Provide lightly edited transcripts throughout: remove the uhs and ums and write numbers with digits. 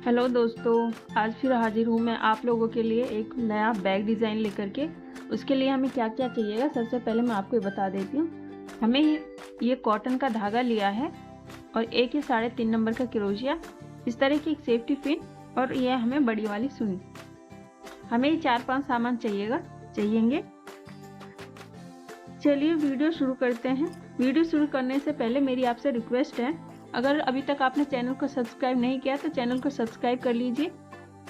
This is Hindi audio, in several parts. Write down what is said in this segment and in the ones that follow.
हेलो दोस्तों, आज फिर हाजिर हूँ मैं आप लोगों के लिए एक नया बैग डिज़ाइन लेकर के। उसके लिए हमें क्या क्या चाहिएगा, सबसे पहले मैं आपको ये बता देती हूँ। हमें ये कॉटन का धागा लिया है और एक ही 3.5 नंबर का क्रोशिया, इस तरह की एक सेफ्टी पिन और ये हमें बड़ी वाली सुई। हमें ये 4-5 सामान चाहिएंगे। चलिए वीडियो शुरू करते हैं। वीडियो शुरू करने से पहले मेरी आपसे रिक्वेस्ट है, अगर अभी तक आपने चैनल को सब्सक्राइब नहीं किया तो चैनल को सब्सक्राइब कर लीजिए।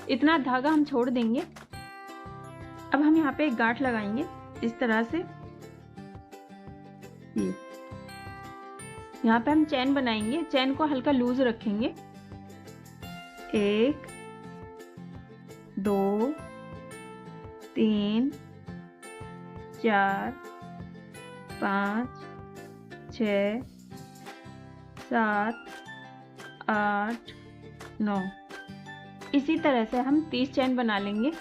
इतना धागा हम छोड़ देंगे। अब हम यहाँ पे एक गांठ लगाएंगे इस तरह से। ये यहाँ पे हम चैन बनाएंगे। चैन को हल्का लूज रखेंगे। 1 2 3 4 5 6 7 8 9। इसी तरह से हम 30 चैन बना लेंगे।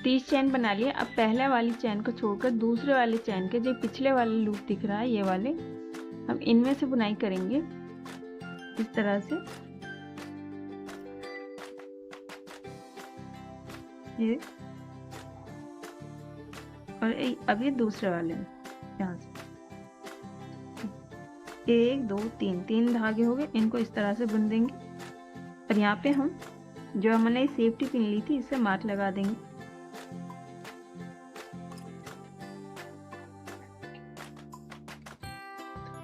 30 चैन बना लिए। अब पहले वाली चैन को छोड़कर दूसरे वाले चैन के जो पिछले वाले लूप दिख रहा है, ये वाले, हम इनमें से बुनाई करेंगे इस तरह से। ये और अब ये दूसरे वाले में यहाँ से 1 2 3 धागे हो गए। इनको इस तरह से बुन देंगे और यहाँ पे हम जो हमने सेफ्टी पिन ली थी इससे मार्क लगा देंगे।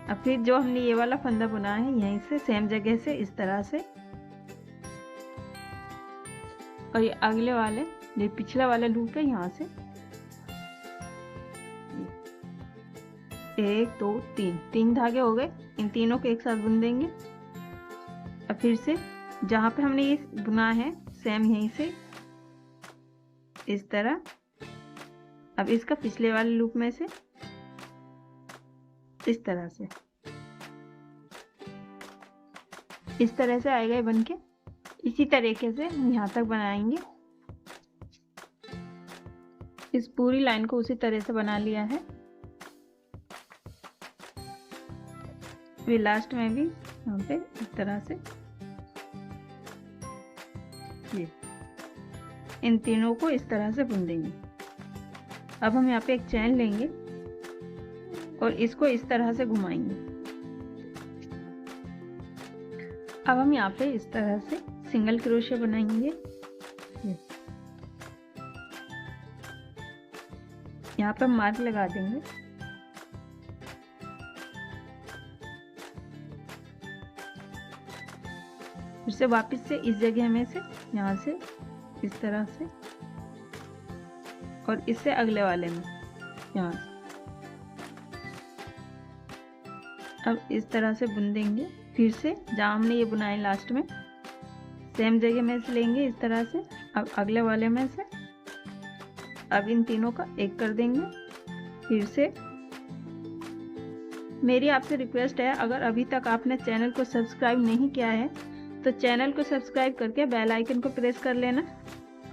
अब फिर जो हमने ये वाला फंदा बुना है यहीं से सेम जगह से इस तरह से, और ये अगले वाले जो पिछला वाला लूप है यहाँ से 1 2 3 धागे हो गए। इन तीनों को एक साथ बुन देंगे। अब फिर से जहाँ पे हमने ये बुना है सेम यहीं से इस तरह। अब इसका पिछले वाले लूप में से इस तरह से आएगा ये बन के। इसी तरीके से हम यहाँ तक बनाएंगे। इस पूरी लाइन को उसी तरह से बना लिया है। फिर लास्ट में भी यहाँ पे इस तरह से ये इन तीनों को इस तरह से बुन देंगे। अब हम यहाँ पे एक चैन लेंगे और इसको इस तरह से घुमाएंगे। अब हम यहाँ पे इस तरह से सिंगल क्रोशिया बनाएंगे। यहाँ पे मार्क लगा देंगे। फिर से वापस से इस जगह में से यहाँ से इस तरह से और इससे अगले वाले में यहाँ से अब इस तरह से बुन देंगे। फिर से जहाँ हमने ये बुनाई लास्ट में सेम जगह में से लेंगे इस तरह से। अब अगले वाले में से अब इन तीनों का एक कर देंगे। फिर से मेरी आपसे रिक्वेस्ट है, अगर अभी तक आपने चैनल को सब्सक्राइब नहीं किया है तो चैनल को सब्सक्राइब करके बेल आइकन को प्रेस कर लेना।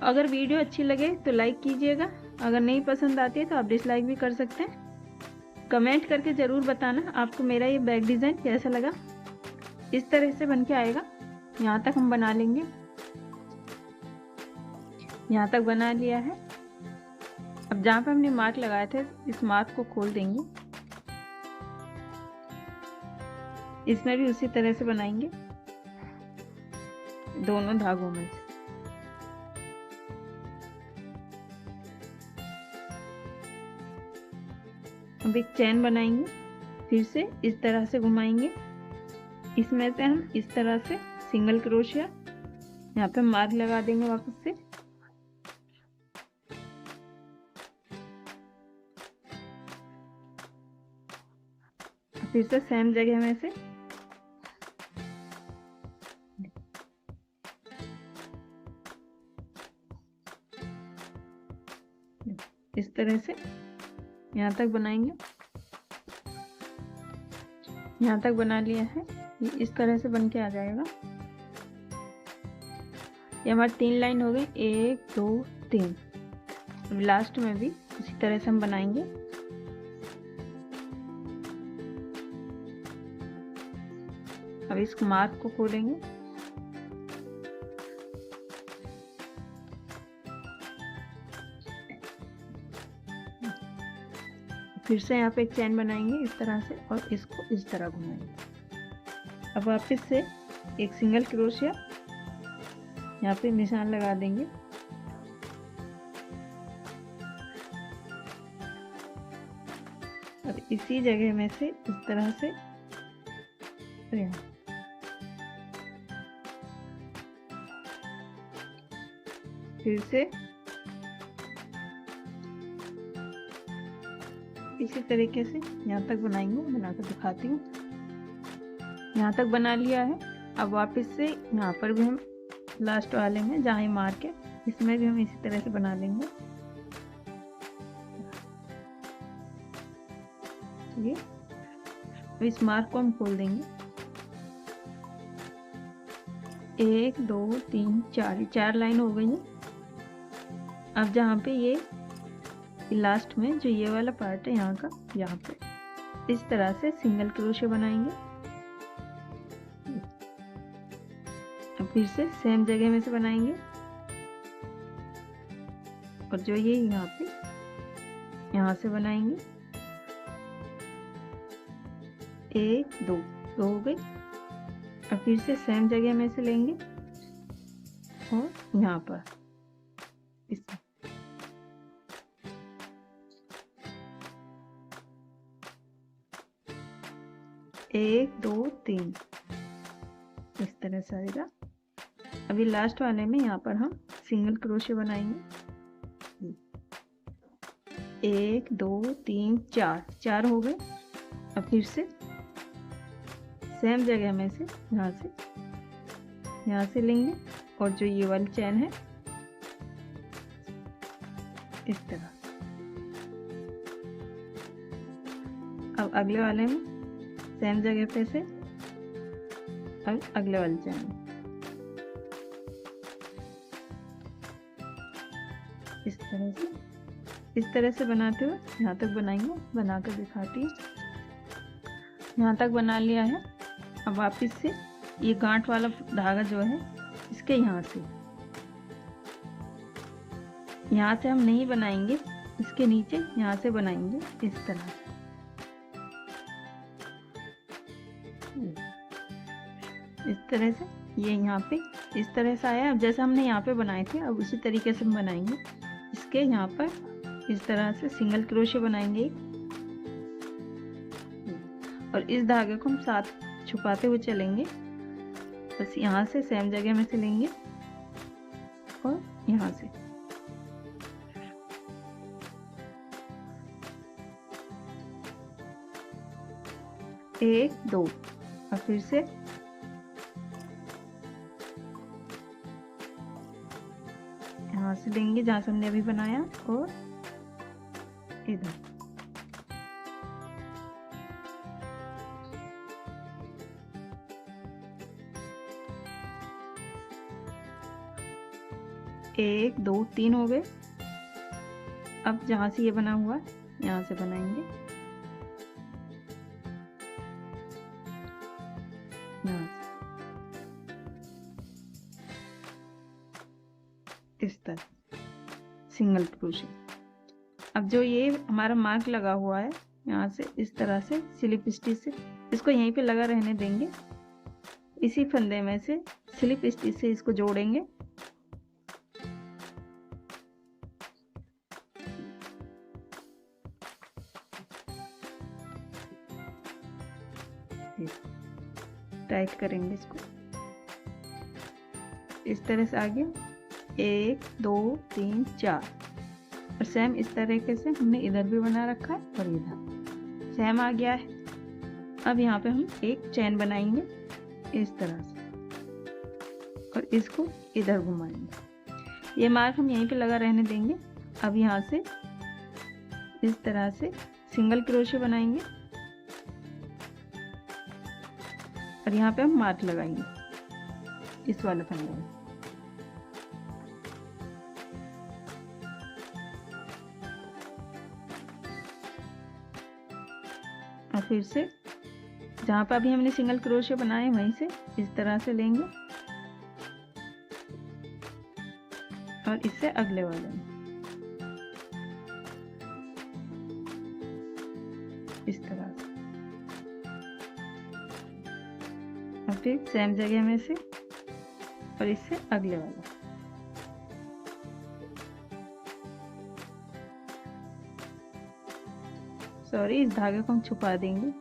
अगर वीडियो अच्छी लगे तो लाइक कीजिएगा। अगर नहीं पसंद आती है तो आप डिसलाइक भी कर सकते हैं। कमेंट करके ज़रूर बताना आपको मेरा ये बैग डिज़ाइन कैसा लगा। इस तरह से बन के आएगा। यहाँ तक हम बना लेंगे। यहाँ तक बना लिया है। अब जहाँ पे हमने मार्क लगाए थे इस मार्क को खोल देंगे। इसमें भी उसी तरह से बनाएंगे दोनों धागों में से। अब एक चैन बनाएंगे। फिर से इस तरह से घुमाएंगे। इसमें से हम इस तरह से सिंगल क्रोशिया यहाँ पे मार्क लगा देंगे वापस से। फिर से सेम जगह में से इस तरह से यहाँ तक बनाएंगे। यहाँ तक बना लिया है। ये इस तरह से बन के आ जाएगा। ये हमारी 3 लाइन हो गई, 1 2 3। लास्ट में भी उसी तरह से हम बनाएंगे। अब इस मार्क को खोलेंगे फिर से यहाँ पे एक चैन बनाएंगे इस तरह से और इसको इस तरह घुमाएंगे। अब वापस से एक सिंगल क्रोशिया यहाँ पे निशान लगा देंगे। और इसी जगह में से इस तरह से फिर से इसी तरीके से यहाँ तक बनाएंगे। बनाकर दिखाती हूँ। यहाँ तक बना लिया है। अब वापस से यहाँ पर भी हम लास्ट वाले में जहाँ ही मार्क है इसमें भी हम इसी तरह से बना लेंगे। ये इस मार्क को हम खोल देंगे। 1 2 3 4 लाइन हो गई है। अब जहाँ पे ये लास्ट में जो ये वाला पार्ट है यहाँ का, यहाँ पे इस तरह से सिंगल क्रोशिया बनाएंगे। अब फिर से सेम जगह में से बनाएंगे और जो ये यहाँ पे यहाँ से बनाएंगे। 1 2 हो गई। अब फिर से सेम जगह में से लेंगे और यहाँ पर इस 1 2 3 इस तरह से आएगा। अभी लास्ट वाले में यहाँ पर हम सिंगल क्रोशिया बनाएंगे। 1 2 3 4 हो गए। अब फिर से सेम जगह में से यहाँ से लेंगे और जो ये वाली चैन है इस तरह। अब अगले वाले में सेम जगह पे से अब अगले वाले चैन इस तरह से बनाते हुए यहाँ तक बनाएंगे। बनाकर दिखाती हूँ। यहाँ तक बना लिया है। अब वापस से ये गांठ वाला धागा जो है इसके यहाँ से हम नहीं बनाएंगे, इसके नीचे यहाँ से बनाएंगे इस तरह। इस तरह से ये यहाँ पे इस तरह से आया। अब जैसे हमने यहाँ पे बनाए थे अब उसी तरीके से हम बनाएंगे। इसके यहाँ पर इस तरह से सिंगल क्रोशिया बनाएंगे और इस धागे को हम साथ छुपाते हुए चलेंगे। बस यहाँ से सेम जगह में से लेंगे और यहाँ से एक दो। और फिर से यहाँ से लेंगे जहाँ से हमने अभी बनाया और इधर एक दो तीन हो गए। अब जहाँ से ये बना हुआ है यहाँ से बनाएंगे। इस तरह सिंगल क्रोशिया। अब जो ये हमारा मार्क लगा हुआ है यहाँ से इस तरह से स्लिप स्टिच से इसको यहीं पे लगा रहने देंगे। इसी फंदे में से स्लिप स्टिच से इसको जोड़ेंगे। टाइट करेंगे इसको इस तरह से आगे 1 2 3 4 और सेम इस तरीके से हमने इधर भी बना रखा है और इधर सेम आ गया है। अब यहाँ पे हम एक चैन बनाएंगे इस तरह से और इसको इधर घुमाएंगे। ये मार्क हम यहीं पे लगा रहने देंगे। अब यहाँ से इस तरह से सिंगल क्रोशिया बनाएंगे और यहाँ पे हम मार्क लगाएंगे इस वाले फंदे में। और फिर से जहाँ पर अभी हमने सिंगल क्रोशिया बनाए वहीं से इस तरह से लेंगे और इससे अगले वाले में इस तरह से। और फिर सेम जगह में से और इससे अगले वाला। सॉरी, इस धागे को हम छुपा देंगे,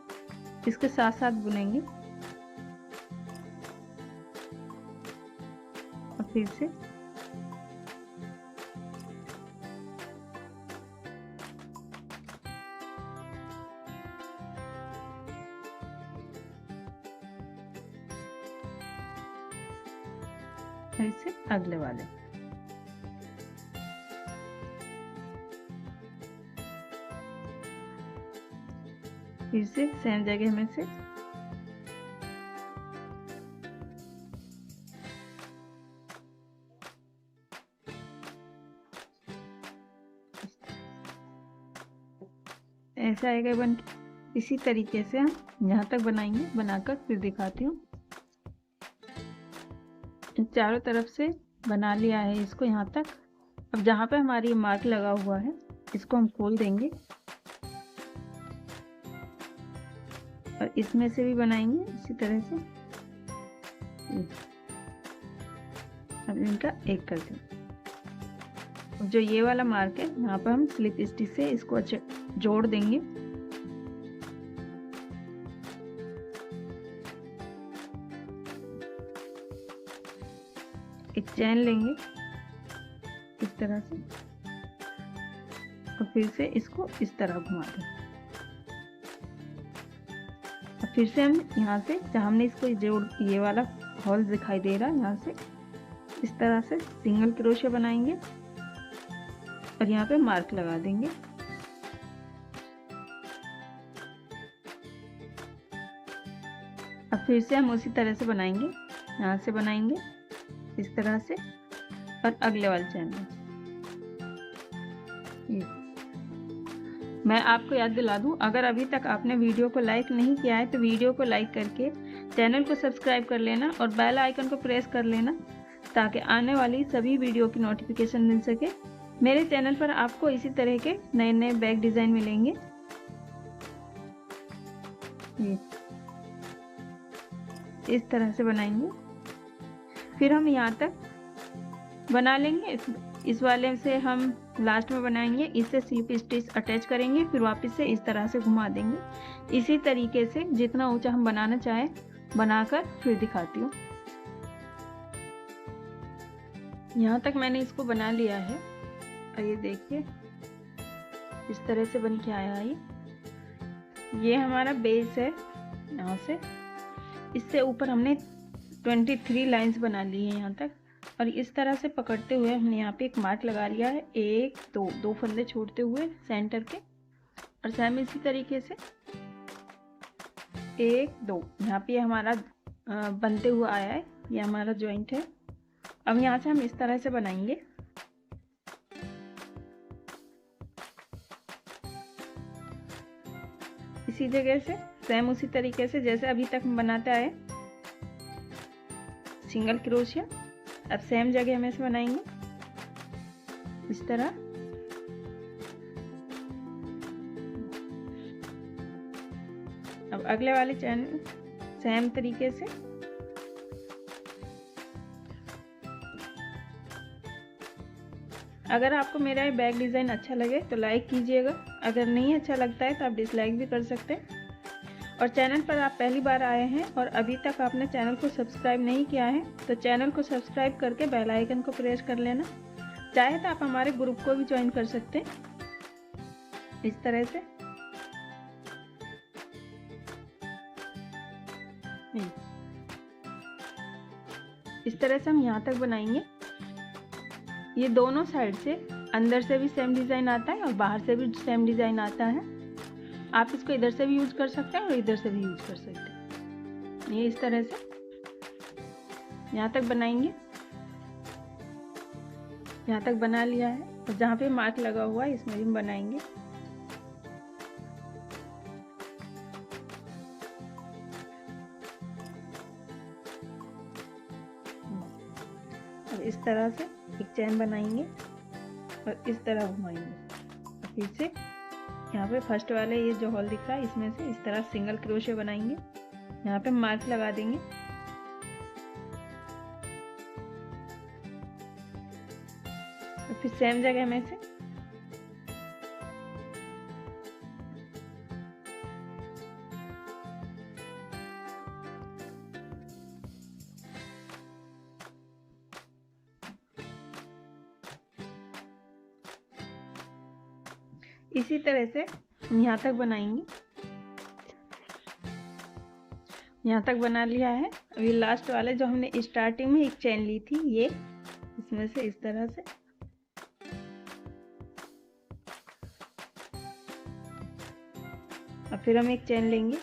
इसके साथ साथ बुनेंगे। और फिर से इससे अगले वाले। फिर से सेम जगह में से ऐसा आएगा बन के। इसी तरीके से हम यहाँ तक बनाएंगे, बनाकर फिर दिखाती हूँ। चारों तरफ से बना लिया है इसको यहाँ तक। अब जहाँ पे हमारी मार्क लगा हुआ है इसको हम खोल देंगे और इसमें से भी बनाएंगे इसी तरह से। अब इनका एक कर देंगे। जो ये वाला मार्क है यहाँ पर हम स्लिप स्टिच से इसको अच्छे जोड़ देंगे। एक चैन लेंगे इस तरह से और फिर से इसको इस तरह घुमा देंगे। और फिर से हम यहाँ से जहाँ हमने इसको जोड़, ये वाला हॉल दिखाई दे रहा है, यहाँ से इस तरह से सिंगल क्रोशे बनाएंगे और यहाँ पे मार्क लगा देंगे। अब फिर से हम उसी तरह से बनाएंगे, यहाँ से बनाएंगे इस तरह से और अगले वाले चैन में। मैं आपको याद दिला दूं, अगर अभी तक आपने वीडियो को लाइक नहीं किया है तो वीडियो को लाइक करके चैनल को सब्सक्राइब कर लेना और बेल आइकन को प्रेस कर लेना ताकि आने वाली सभी वीडियो की नोटिफिकेशन मिल सके। मेरे चैनल पर आपको इसी तरह के नए नए बैग डिज़ाइन मिलेंगे। इस तरह से बनाएंगे। फिर हम यहाँ तक बना लेंगे। इस वाले से हम लास्ट में बनाएंगे, इससे स्लिप स्टिच अटैच करेंगे, फिर वापस से इस तरह से घुमा देंगे। इसी तरीके से जितना ऊंचा हम बनाना चाहें बनाकर फिर दिखाती हूँ। यहाँ तक मैंने इसको बना लिया है और ये देखिए इस तरह से बन के आया है। ये हमारा बेस है। यहाँ से इससे ऊपर हमने 23 लाइंस बना ली है यहाँ तक और इस तरह से पकड़ते हुए हमने यहाँ पे एक मार्क लगा लिया है। एक दो फंदे छोड़ते हुए सेंटर के और सेम इसी तरीके से 1 2 यहाँ पे हमारा बनते हुआ आया है। ये हमारा जॉइंट है। अब यहाँ से हम इस तरह से बनाएंगे। इसी जगह से सेम उसी तरीके से जैसे अभी तक हम बनाते आए, सिंगल क्रोशिया। अब सेम जगह में से बनाएंगे इस तरह। अब अगले वाले चैन सेम तरीके से अगर आपको मेरा ये बैग डिज़ाइन अच्छा लगे तो लाइक कीजिएगा, अगर नहीं अच्छा लगता है तो आप डिसलाइक भी कर सकते हैं। और चैनल पर आप पहली बार आए हैं और अभी तक आपने चैनल को सब्सक्राइब नहीं किया है तो चैनल को सब्सक्राइब करके बेल आइकन को प्रेस कर लेना। चाहे तो आप हमारे ग्रुप को भी ज्वाइन कर सकते हैं इस तरह से। इस तरह से हम यहाँ तक बनाएंगे। ये दोनों साइड से अंदर से भी सेम डिज़ाइन आता है और बाहर से भी सेम डिज़ाइन आता है। आप इसको इधर से भी यूज कर सकते हैं और इधर से भी यूज कर सकते हैं। ये इस तरह से यहाँ तक बनाएंगे। यहाँ तक बना लिया है और जहाँ पे मार्क लगा हुआ है इसमें भी बनाएंगे। अब इस तरह से एक चैन बनाएंगे और इस तरह घुमाएंगे और फिर से यहाँ पे फर्स्ट वाले ये जो होल दिख रहा है इसमें से इस तरह सिंगल क्रोशे बनाएंगे, यहाँ पे मार्क लगा देंगे। और फिर सेम जगह में से इसी तरह से हम यहाँ तक बनाएंगे। यहाँ तक बना लिया है। अभी लास्ट वाले जो हमने स्टार्टिंग में एक चेन ली थी, ये इसमें से इस तरह से और फिर हम एक चेन लेंगे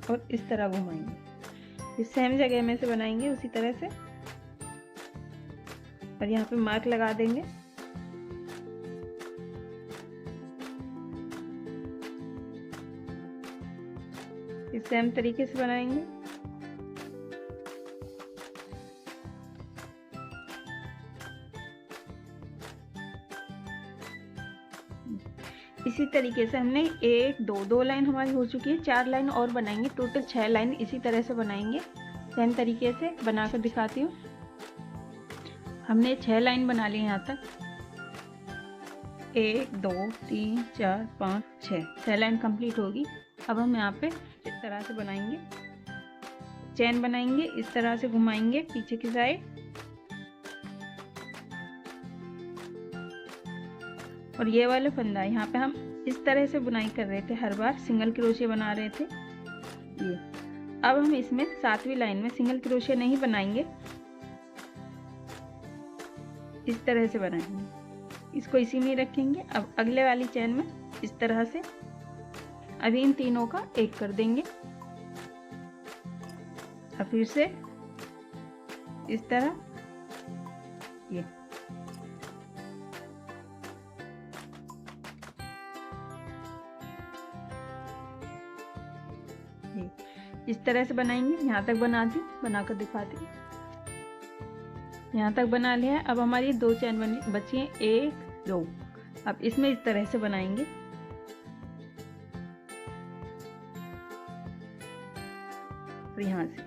और इस तरह घुमाएंगे। इस सेम जगह में से बनाएंगे उसी तरह से और यहाँ पे मार्क लगा देंगे। इस सेम तरीके से बनाएंगे। इसी तरीके से हमने एक दो लाइन हमारी हो चुकी है, 4 लाइन और बनाएंगे, टोटल 6 लाइन इसी तरह से बनाएंगे। सेम तरीके से बनाकर दिखाती हूँ। हमने 6 लाइन बना ली यहाँ तक, 1 2 3 4 5 6 लाइन कंप्लीट होगी। अब हम यहाँ पे इस तरह से बनाएंगे, चेन बनाएंगे, इस तरह से घुमाएंगे पीछे की साइड और ये वाला फंदा यहाँ पे हम इस तरह से बुनाई कर रहे थे, हर बार सिंगल क्रोशे बना रहे थे ये। अब हम इसमें 7वीं लाइन में सिंगल क्रोशे नहीं बनाएंगे, इस तरह से बनाएंगे, इसको इसी में रखेंगे। अब अगले वाली चेन में इस तरह से अभी इन तीनों का एक कर देंगे और फिर से इस तरह ये इस तरह से बनाएंगे। यहाँ तक बनाकर दिखाती हूँ। यहाँ तक बना लिया है। अब हमारी 2 चेन बची हैं, 1 2। अब इसमें इस तरह से बनाएंगे, और यहाँ से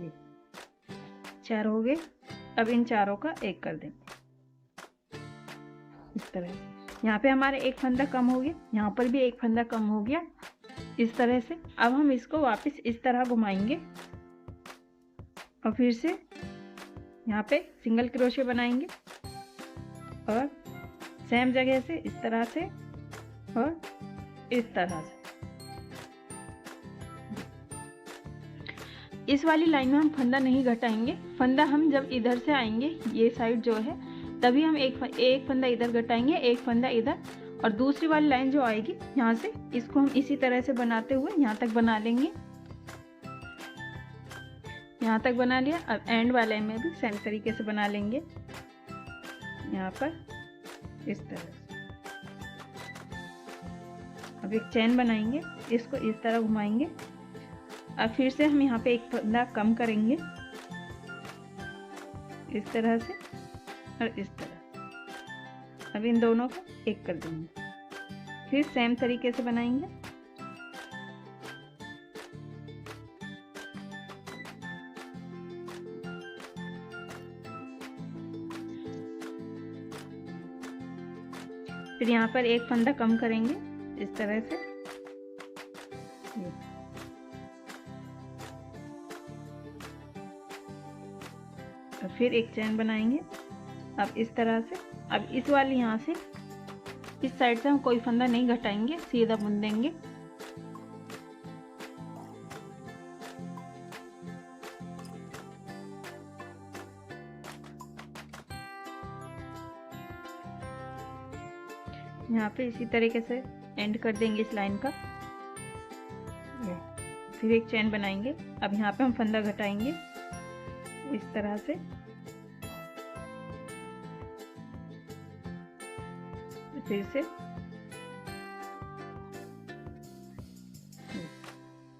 ये 4 हो गए। अब इन चारों का एक कर देंगे इस तरह। यहाँ पे हमारे एक फंदा कम हो गया, यहाँ पर भी एक फंदा कम हो गया इस तरह से। अब हम इसको वापस इस तरह घुमाएंगे और फिर से यहाँ पे सिंगल क्रोशे बनाएंगे और सेम जगह से इस तरह से और इस तरह से। इस वाली लाइन में हम फंदा नहीं घटाएंगे, फंदा हम जब इधर से आएंगे ये साइड जो है तभी हम एक फंदा इधर घटाएंगे, एक फंदा इधर, और दूसरी वाली लाइन जो आएगी यहाँ से इसको हम इसी तरह से बनाते हुए यहाँ तक बना लेंगे। यहाँ तक बना लिया। अब एंड वाले में भी सेम तरीके से बना लेंगे, यहाँ पर इस तरह से। अब एक चेन बनाएंगे, इसको इस तरह घुमाएंगे। अब फिर से हम यहाँ पे एक फंदा कम करेंगे इस तरह से और इस तरह। अब इन दोनों को एक कर देंगे, फिर सेम तरीके से बनाएंगे। फिर यहाँ पर एक फंदा कम करेंगे इस तरह से, और फिर एक चेन बनाएंगे। अब इस तरह से, अब इस वाली यहाँ से इस साइड से हम कोई फंदा नहीं घटाएंगे, सीधा बुन देंगे। यहाँ पे इसी तरीके से एंड कर देंगे इस लाइन का। फिर एक चेन बनाएंगे। अब यहाँ पे हम फंदा घटाएंगे इस तरह से, फिर से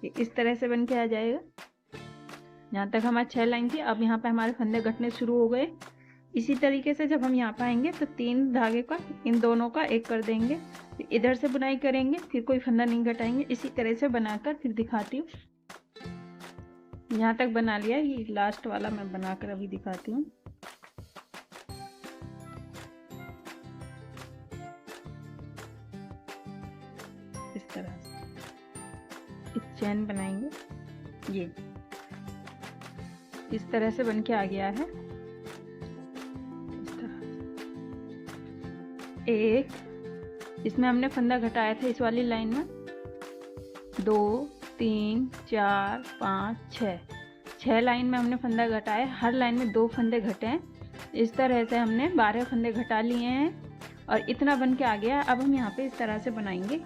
ये इस तरह से बन के आ जाएगा। यहाँ तक हमारी 6 लाइन थी। अब यहाँ पे हमारे फंदे घटने शुरू हो गए इसी तरीके से जब हम यहाँ पर आएंगे तो 3 धागे का इन दोनों का एक कर देंगे, इधर से बुनाई करेंगे, फिर कोई फंदा नहीं घटाएंगे। इसी तरह से बनाकर फिर दिखाती हूँ। यहाँ तक बना लिया, ये लास्ट वाला मैं बनाकर अभी दिखाती हूँ। इस तरह से एक चैन बनाएंगे, ये इस तरह से बन के आ गया है। इस तरह एक, इसमें हमने फंदा घटाया था इस वाली लाइन में 2 3 4 5 6 लाइन में हमने फंदा घटाया, हर लाइन में 2 फंदे घटे हैं। इस तरह से हमने 12 फंदे घटा लिए हैं और इतना बन के आ गया। अब हम यहाँ पे इस तरह से बनाएंगे,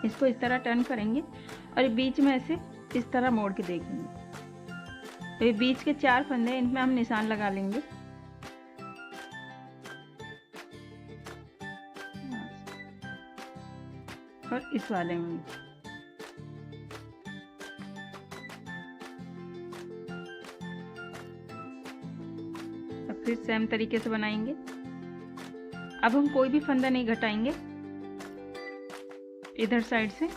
इसको इस तरह टर्न करेंगे और बीच में ऐसे इस तरह मोड़ के देखेंगे। तो ये बीच के 4 फंदे, इनमें हम निशान लगा लेंगे। और इस वाले में अब फिर सेम तरीके से बनाएंगे। अब हम कोई भी फंदा नहीं घटाएंगे इधर साइड से।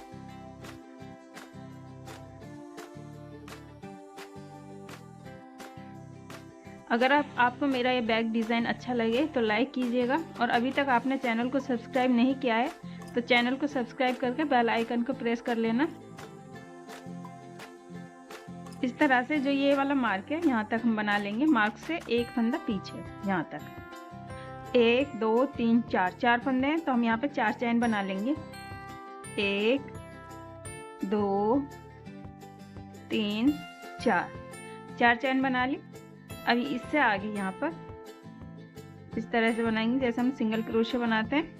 अगर आपको मेरा ये बैग डिज़ाइन अच्छा लगे तो लाइक कीजिएगा, और अभी तक आपने चैनल को सब्सक्राइब नहीं किया है तो चैनल को सब्सक्राइब करके बेल आइकन को प्रेस कर लेना। इस तरह से जो ये वाला मार्क है यहाँ तक हम बना लेंगे, मार्क से एक फंदा पीछे यहाँ तक। 1 2 3 4 फंदे हैं तो हम यहाँ पे 4 चैन बना लेंगे। 1 2 3 4 चैन बना ली। अभी इससे आगे यहाँ पर इस तरह से बनाएंगे जैसे हम सिंगल क्रोशे बनाते हैं,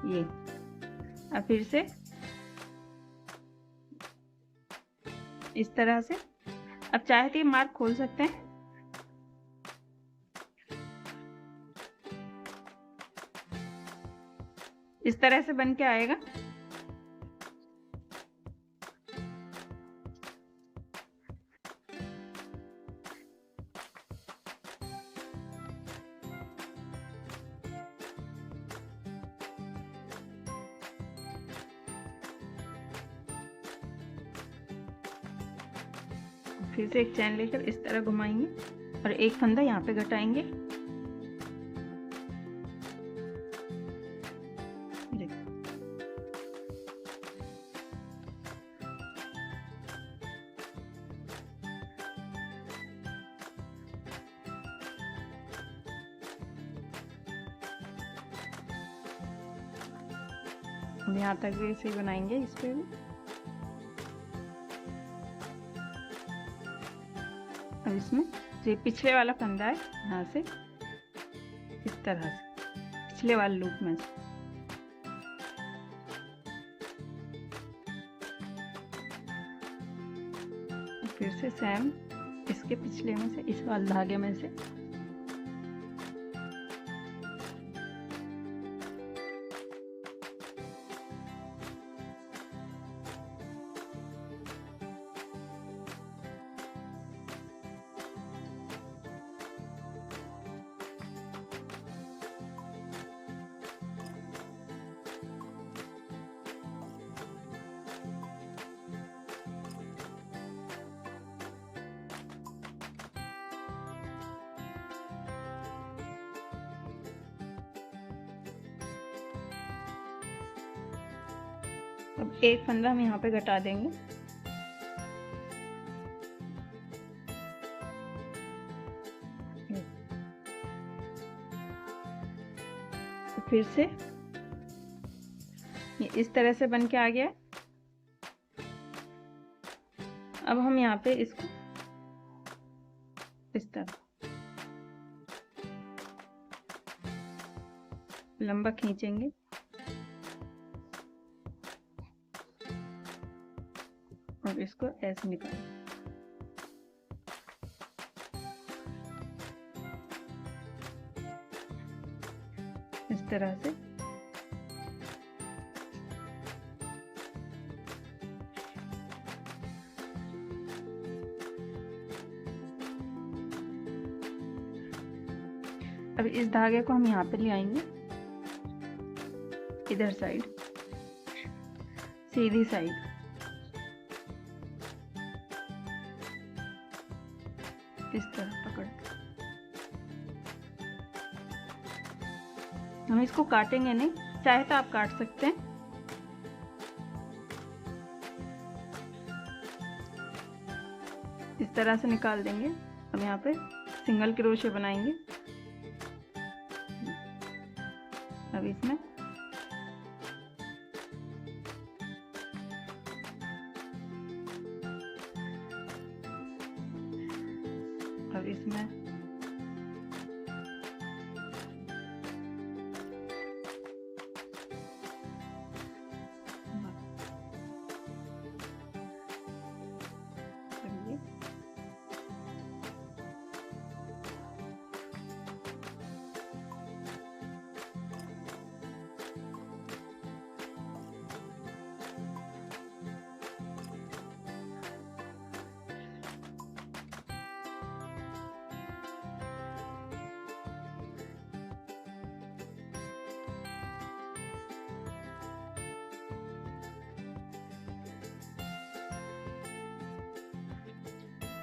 ये। अब फिर से इस तरह से, अब चाहे तो ये मार्क खोल सकते हैं। इस तरह से बन के आएगा। फिर से एक चैन लेकर इस तरह घुमाएंगे और एक फंदा यहाँ पे घटाएंगे। यहाँ तक भी ऐसे ही बनाएंगे, इस पे भी। अब इसमें जो पिछले वाला फंदा है यहाँ से इस तरह से पिछले वाले लूप में से फिर से सेम इसके पिछले में से इस वाले धागे में से अब एक फंदा हम यहाँ पे घटा देंगे। तो फिर से ये इस तरह से बन के आ गया। अब हम यहाँ पे इसको इस तरह लंबा खींचेंगे और इसको ऐसे निकालें। इस तरह से अब इस धागे को हम यहाँ पे ले आएंगे, इधर साइड, सीधी साइड। इस तरह पकड़ के हम इसको काटेंगे नहीं, चाहे तो आप काट सकते हैं। इस तरह से निकाल देंगे। अब यहाँ पे सिंगल क्रोशे बनाएंगे। अब इसमें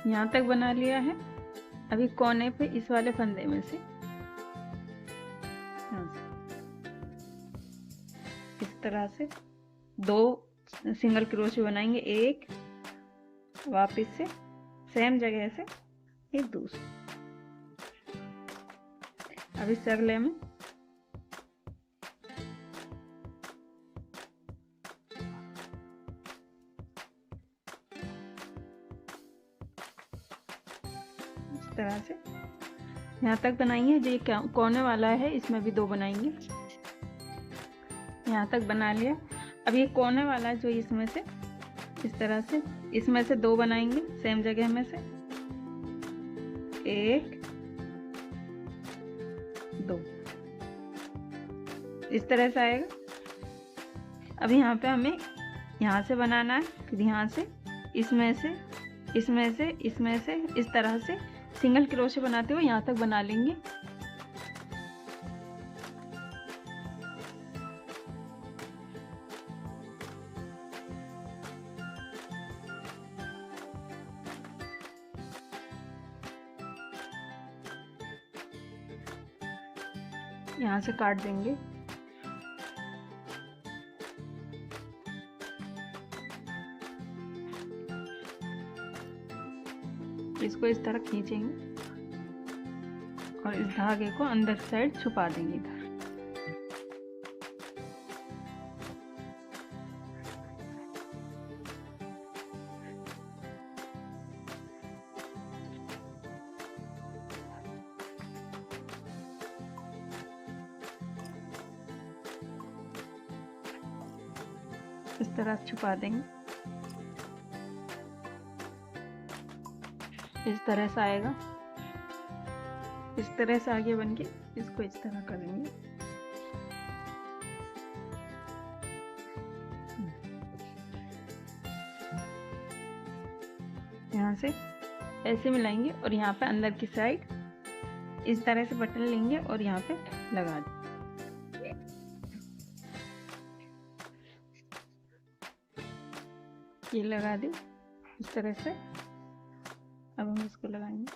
यहाँ तक बना लिया है। अभी कोने पे इस वाले फंदे में से इस तरह से 2 सिंगल क्रोशे बनाएंगे, एक वापस से सेम जगह से एक दूसरा। अब इस अगले में तरह से यहाँ तक बनाएंगे। जो ये कोने वाला है इसमें भी 2 बनाएंगे। यहाँ तक बना लिया। अब ये कोने वाला जो इसमें से इस तरह से इसमें से 2 बनाएंगे सेम जगह में से, 1 2 इस तरह से आएगा। अब यहाँ पे हमें यहाँ से बनाना है, फिर यहाँ से इसमें से इसमें से इसमें से इस तरह से सिंगल क्रोशे बनाते हुए यहाँ तक बना लेंगे। यहाँ से काट देंगे। इसको इस तरह खींचेंगे और इस धागे को अंदर साइड छुपा देंगे इधर। इस तरह छुपा देंगे। इस तरह से आएगा। इस तरह से आगे बन के इसको इस तरह करेंगे। यहाँ से ऐसे मिलाएंगे और यहाँ पे अंदर की साइड इस तरह से बटन लेंगे और यहाँ पे लगा देंगे। ये लगा दें इस तरह से। अब हम इसको लगाएंगे।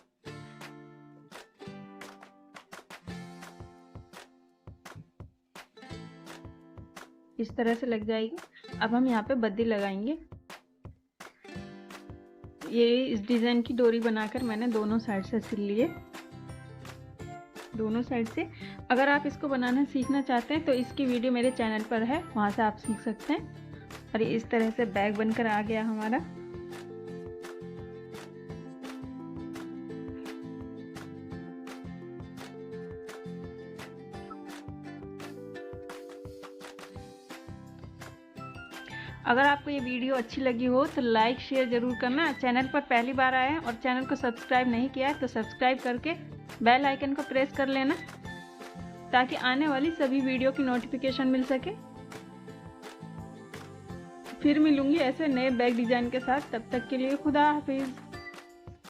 इस तरह से लग जाएगी। अब हम यहाँ पे बद्दी लगाएंगे। ये इस डिजाइन की डोरी बनाकर मैंने दोनों साइड से सिल लिए, दोनों साइड से। अगर आप इसको बनाना सीखना चाहते हैं तो इसकी वीडियो मेरे चैनल पर है, वहां से आप सीख सकते हैं। और इस तरह से बैग बनकर आ गया हमारा। अगर आपको ये वीडियो अच्छी लगी हो तो लाइक शेयर ज़रूर करना। चैनल पर पहली बार आए हैं और चैनल को सब्सक्राइब नहीं किया है तो सब्सक्राइब करके बेल आइकन को प्रेस कर लेना ताकि आने वाली सभी वीडियो की नोटिफिकेशन मिल सके। फिर मिलूंगी ऐसे नए बैग डिज़ाइन के साथ। तब तक के लिए खुदा हाफिज़।